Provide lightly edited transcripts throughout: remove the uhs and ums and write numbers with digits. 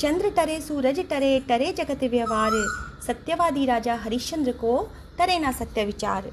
चंद्र टरे सूरज टरे, टरे जगत व्यवहार, सत्यवादी राजा हरिश्चंद्र को टरे ना सत्य विचार।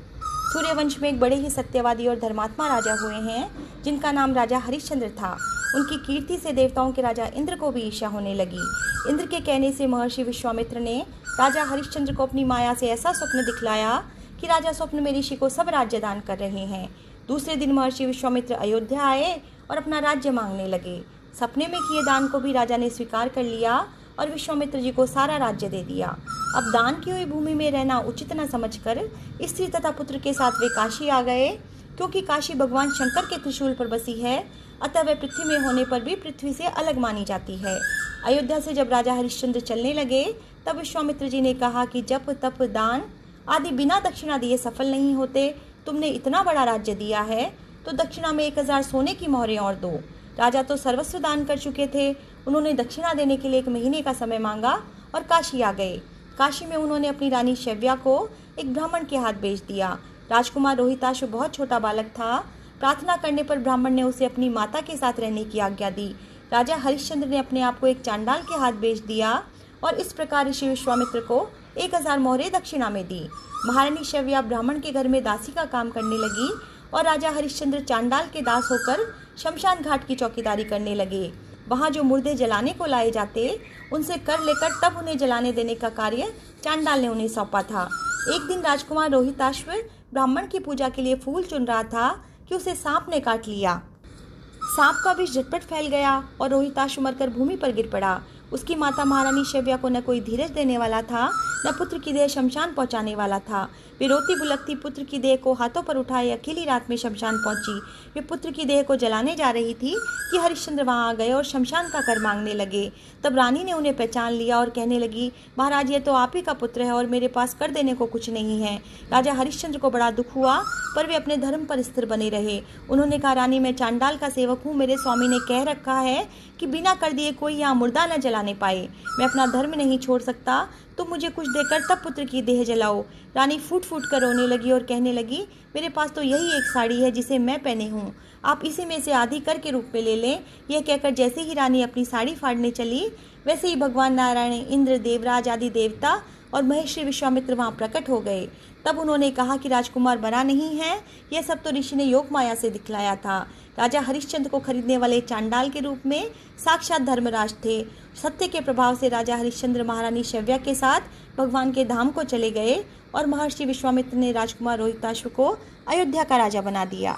सूर्यवंश में एक बड़े ही सत्यवादी और धर्मात्मा राजा हुए हैं जिनका नाम राजा हरिश्चंद्र था। उनकी कीर्ति से देवताओं के राजा इंद्र को भी ईर्ष्या होने लगी। इंद्र के कहने से महर्षि विश्वामित्र ने राजा हरिश्चंद्र को अपनी माया से ऐसा स्वप्न दिखलाया कि राजा स्वप्न में ऋषि को सब राज्य दान कर रहे हैं। दूसरे दिन महर्षि विश्वामित्र अयोध्या आए और अपना राज्य मांगने लगे। सपने में किए दान को भी राजा ने स्वीकार कर लिया और विश्वामित्र जी को सारा राज्य दे दिया। अब दान की हुई भूमि में रहना उचित न समझकर स्त्री तथा पुत्र के साथ वे काशी आ गए। क्योंकि काशी भगवान शंकर के त्रिशूल पर बसी है, अतः वह पृथ्वी में होने पर भी पृथ्वी से अलग मानी जाती है। अयोध्या से जब राजा हरिश्चंद्र चलने लगे तब विश्वामित्र जी ने कहा कि जप तप दान आदि बिना दक्षिणा दिए सफल नहीं होते। तुमने इतना बड़ा राज्य दिया है तो दक्षिणा में 1000 सोने की मोहरें और दो। राजा तो सर्वस्व दान कर चुके थे। उन्होंने दक्षिणा देने के लिए 1 महीने का समय मांगा और काशी आ गए। काशी में उन्होंने अपनी रानी शव्या को एक ब्राह्मण के हाथ बेच दिया। राजकुमार रोहिताश्व बहुत छोटा बालक था। प्रार्थना करने पर ब्राह्मण ने उसे अपनी माता के साथ रहने की आज्ञा दी। राजा हरिश्चंद्र ने अपने आप को एक चांडाल के हाथ बेच दिया और इस प्रकार ऋषि विश्वामित्र को 1000 मोहरें दक्षिणा में दी। महारानी शव्या ब्राह्मण के घर में दासी का काम करने लगी और राजा हरिश्चंद्र चांडाल के दास होकर शमशान घाट की चौकीदारी करने लगे। वहाँ जो मुर्दे जलाने को लाए जाते उनसे कर लेकर तब उन्हें जलाने देने का कार्य चांडाल ने उन्हें सौंपा था। एक दिन राजकुमार रोहिताश्व ब्राह्मण की पूजा के लिए फूल चुन रहा था कि उसे सांप ने काट लिया। सांप का विष झटपट फैल गया और रोहिताश्व मरकर भूमि पर गिर पड़ा। उसकी माता महारानी शव्या को न कोई धीरज देने वाला था, न पुत्र की देह शमशान पहुंचाने वाला था। वे रोती बुलकती पुत्र की देह को हाथों पर उठाए अकेली रात में शमशान पहुंची। वे पुत्र की देह को जलाने जा रही थी कि हरिश्चंद्र वहां आ गए और शमशान का कर मांगने लगे। तब रानी ने उन्हें पहचान लिया और कहने लगी, महाराज, ये तो आप ही का पुत्र है और मेरे पास कर देने को कुछ नहीं है। राजा हरिश्चंद्र को बड़ा दुख हुआ पर वे अपने धर्म पर स्थिर बने रहे। उन्होंने कहा, रानी, मैं चांडाल का सेवक हूँ। मेरे स्वामी ने कह रखा है कि बिना कर दिए कोई यहाँ मुर्दा न जलाने पाए। मैं अपना धर्म नहीं छोड़ सकता। तुम मुझे कुछ देकर तब पुत्र की देह जलाओ। रानी फूट फूट कर रोने लगी और कहने लगी, मेरे पास तो यही एक साड़ी है जिसे मैं पहने हूँ, आप इसी में से आधी कर के रूप में ले लें। यह कहकर जैसे ही रानी अपनी साड़ी फाड़ने चली वैसे ही भगवान नारायण, इंद्र, देवराज आदि देवता और महर्षि विश्वामित्र वहाँ प्रकट हो गए। तब उन्होंने कहा कि राजकुमार बना नहीं है, यह सब तो ऋषि ने योग माया से दिखलाया था। राजा हरिश्चंद्र को खरीदने वाले चांडाल के रूप में साक्षात धर्मराज थे। सत्य के प्रभाव से राजा हरिश्चंद्र महारानी शव्या के साथ भगवान के धाम को चले गए और महर्षि विश्वामित्र ने राजकुमार रोहिताश्व को अयोध्या का राजा बना दिया।